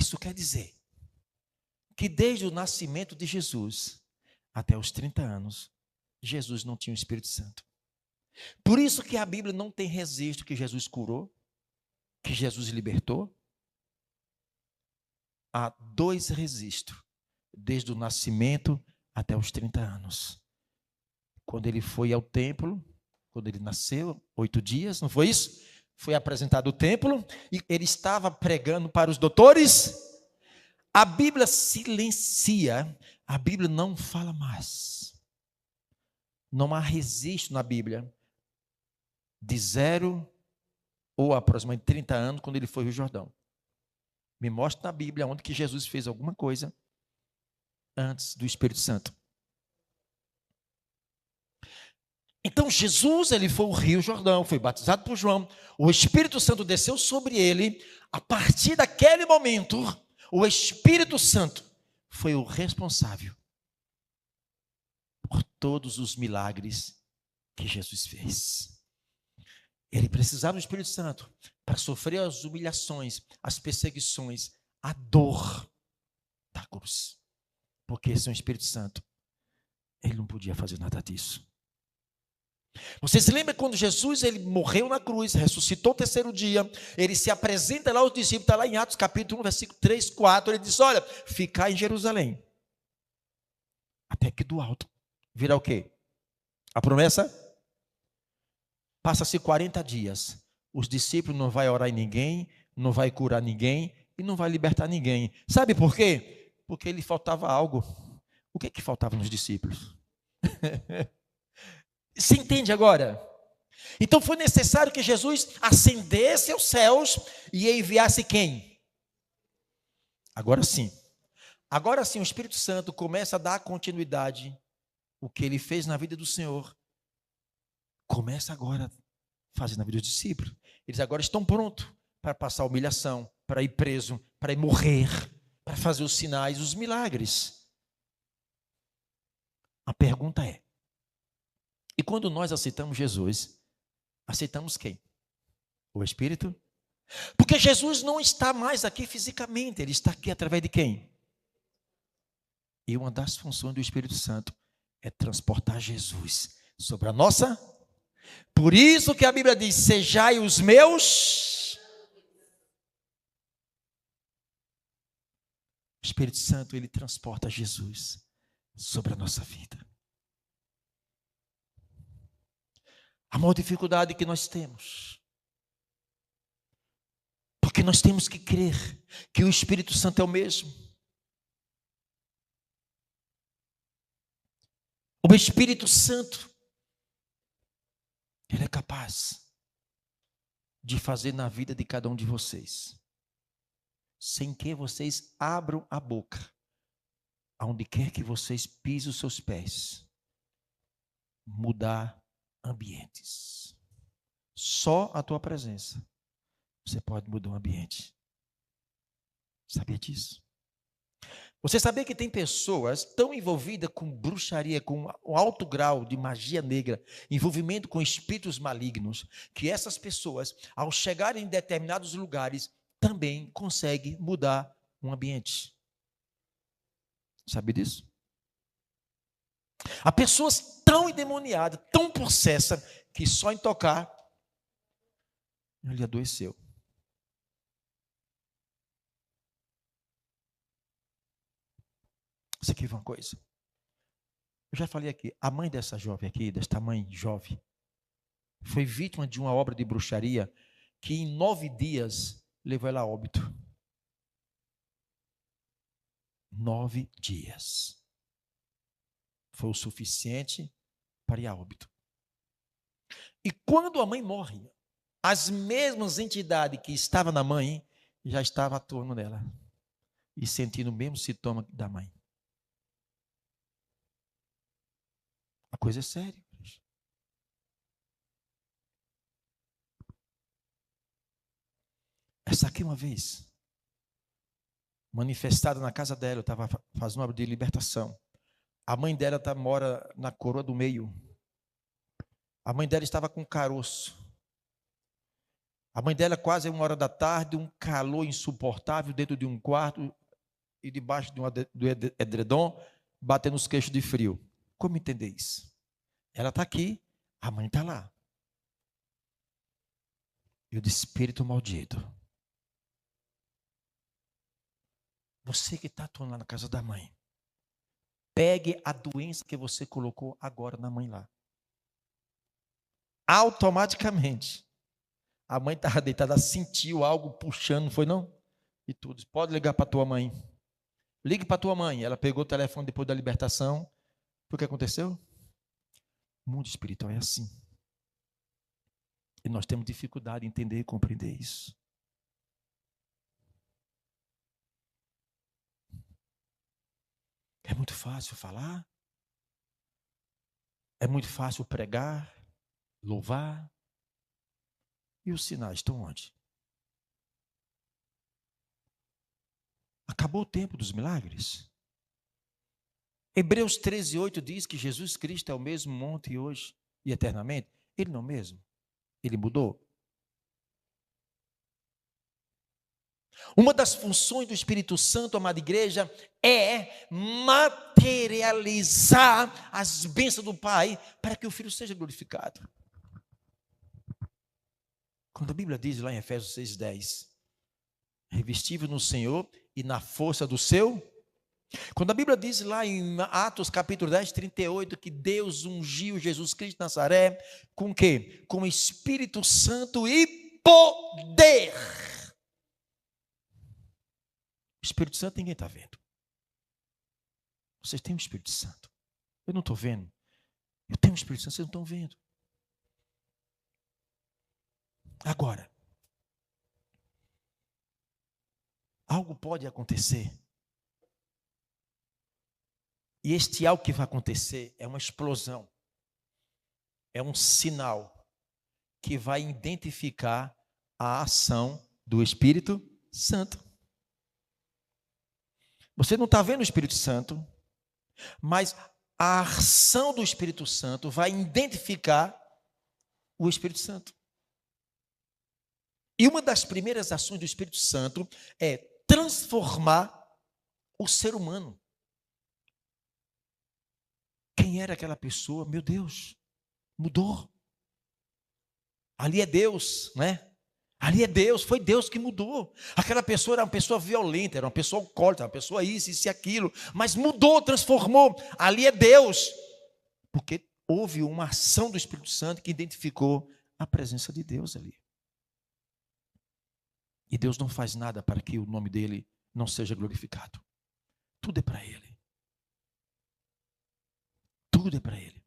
Isso quer dizer que desde o nascimento de Jesus até os 30 anos, Jesus não tinha o Espírito Santo. Por isso que a Bíblia não tem registro que Jesus curou, que Jesus libertou. Há 2 registros, desde o nascimento até os 30 anos. Quando ele foi ao templo, quando ele nasceu, 8 dias, não foi isso? Foi apresentado o templo e ele estava pregando para os doutores. A Bíblia silencia, a Bíblia não fala mais. Não há registro na Bíblia de 0 ou aproximadamente 30 anos, quando ele foi ao Jordão. Me mostra na Bíblia onde que Jesus fez alguma coisa antes do Espírito Santo. Então Jesus, ele foi ao Rio Jordão, foi batizado por João, o Espírito Santo desceu sobre ele. A partir daquele momento, o Espírito Santo foi o responsável por todos os milagres que Jesus fez. Ele precisava do Espírito Santo para sofrer as humilhações, as perseguições, a dor da cruz. Porque sem o Espírito Santo, ele não podia fazer nada disso. Você se lembra quando Jesus ele morreu na cruz, ressuscitou o 3º dia, ele se apresenta lá aos discípulos, está lá em Atos capítulo 1, versículo 3, 4, ele diz, olha, ficar em Jerusalém, até que do alto virá o quê? A promessa? Passa-se 40 dias, os discípulos não vão orar em ninguém, não vai curar ninguém e não vai libertar ninguém. Sabe por quê? Porque lhe faltava algo. O que faltava nos discípulos? Se entende agora? Então foi necessário que Jesus ascendesse aos céus e enviasse quem? Agora sim o Espírito Santo começa a dar continuidade. O que ele fez na vida do Senhor, começa agora a fazer na vida dos discípulos. Eles agora estão prontos para passar a humilhação, para ir preso, para ir morrer, para fazer os sinais, os milagres. A pergunta é, e quando nós aceitamos Jesus, aceitamos quem? O Espírito? Porque Jesus não está mais aqui fisicamente, ele está aqui através de quem? E uma das funções do Espírito Santo é transportar Jesus sobre a nossa. Por isso que a Bíblia diz, sejai os meus. O Espírito Santo, ele transporta Jesus sobre a nossa vida. A maior dificuldade que nós temos, porque nós temos que crer que o Espírito Santo é o mesmo. O Espírito Santo, ele é capaz de fazer na vida de cada um de vocês, sem que vocês abram a boca, aonde quer que vocês pisem os seus pés, mudar ambientes. Só a tua presença, você pode mudar um ambiente. Sabia disso? Você sabia que tem pessoas tão envolvidas com bruxaria, com um alto grau de magia negra, envolvimento com espíritos malignos, que essas pessoas, ao chegarem em determinados lugares, também conseguem mudar um ambiente. Sabe disso? Há pessoas tão endemoniadas, tão possessas, que só em tocar, ele adoeceu. Isso aqui é uma coisa. Eu já falei aqui, a mãe dessa jovem aqui, desta mãe jovem, foi vítima de uma obra de bruxaria que em 9 dias levou ela a óbito. 9 dias. Foi o suficiente para ir a óbito. E quando a mãe morre, as mesmas entidades que estavam na mãe, já estavam atuando nela. E sentindo o mesmo sintoma da mãe. A coisa é séria. Essa aqui uma vez, manifestada na casa dela, eu estava fazendo uma obra de libertação. A mãe dela mora na coroa do meio. A mãe dela estava com caroço. A mãe dela, quase 1 hora da tarde, um calor insuportável dentro de um quarto e debaixo do edredom, batendo os queixos de frio. Como entender isso? Ela está aqui, a mãe está lá. E o de espírito maldito. Você que está atuando lá na casa da mãe, pegue a doença que você colocou agora na mãe lá. Automaticamente. A mãe estava deitada, sentiu algo puxando, não foi não? E tudo. Pode ligar para tua mãe. Ligue para tua mãe. Ela pegou o telefone depois da libertação. O que aconteceu? O mundo espiritual é assim. E nós temos dificuldade em entender e compreender isso. É muito fácil falar. É muito fácil pregar, louvar. E os sinais estão onde? Acabou o tempo dos milagres. Hebreus 13:8 diz que Jesus Cristo é o mesmo ontem, hoje e eternamente. Ele não é o mesmo. Ele mudou. Uma das funções do Espírito Santo, amada igreja, é materializar as bênçãos do Pai para que o Filho seja glorificado. Quando a Bíblia diz lá em Efésios 6:10, revestível no Senhor e na força do seu. Quando a Bíblia diz lá em Atos capítulo 10:38, que Deus ungiu Jesus Cristo de Nazaré, com o quê? Com o Espírito Santo e poder. O Espírito Santo ninguém está vendo. Vocês têm o Espírito Santo. Eu não estou vendo. Eu tenho o Espírito Santo, vocês não estão vendo. Agora, algo pode acontecer. E este algo que vai acontecer é uma explosão. É um sinal que vai identificar a ação do Espírito Santo. Você não está vendo o Espírito Santo, mas a ação do Espírito Santo vai identificar o Espírito Santo. E uma das primeiras ações do Espírito Santo é transformar o ser humano. Quem era aquela pessoa? Meu Deus, mudou. Ali é Deus, né? Ali é Deus, foi Deus que mudou. Aquela pessoa era uma pessoa violenta, era uma pessoa alcoólatra, uma pessoa isso e aquilo, mas mudou, transformou. Ali é Deus, porque houve uma ação do Espírito Santo que identificou a presença de Deus ali. E Deus não faz nada para que o nome dele não seja glorificado. Tudo é para ele. Tudo é para ele.